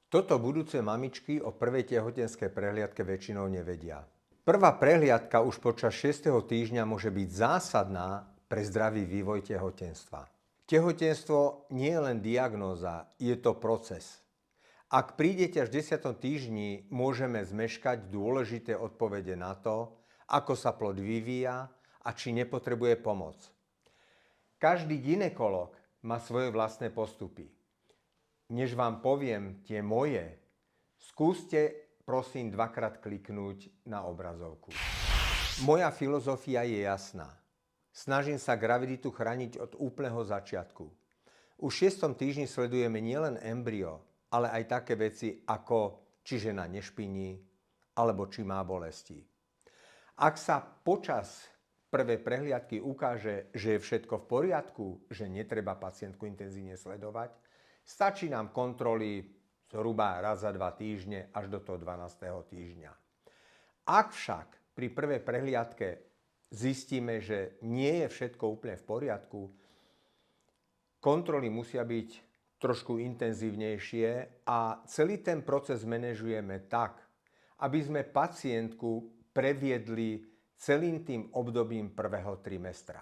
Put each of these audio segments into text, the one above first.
Toto budúce mamičky o prvej tehotenskej prehliadke väčšinou nevedia. Prvá prehliadka už počas 6. týždňa môže byť zásadná pre zdravý vývoj tehotenstva. Tehotenstvo nie je len diagnóza, je to proces. Ak prídete až v 10. týždni, môžeme zmeškať dôležité odpovede na to, ako sa plod vyvíja a či nepotrebuje pomoc. Každý gynekolog má svoje vlastné postupy. Než vám poviem tie moje, skúste prosím dvakrát kliknúť na obrazovku. Moja filozofia je jasná. Snažím sa graviditu chrániť od úplného začiatku. Už v 6. týždni sledujeme nielen embryo, ale aj také veci ako či žena nešpiní, alebo či má bolesti. Ak sa počas prvej prehliadky ukáže, že je všetko v poriadku, že netreba pacientku intenzívne sledovať, stačí nám kontroly zhruba raz za 2 týždne až do toho 12. týždňa. Ak však pri prvej prehliadke zistíme, že nie je všetko úplne v poriadku, kontroly musia byť trošku intenzívnejšie a celý ten proces manažujeme tak, aby sme pacientku previedli celým tým obdobím prvého trimestra.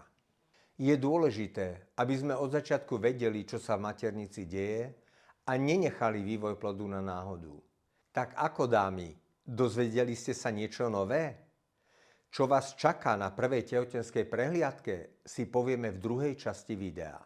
Je dôležité, aby sme od začiatku vedeli, čo sa v maternici deje a nenechali vývoj plodu na náhodu. Tak ako dámy, dozvedeli ste sa niečo nové? Čo vás čaká na prvej tehotenskej prehliadke, si povieme v druhej časti videa.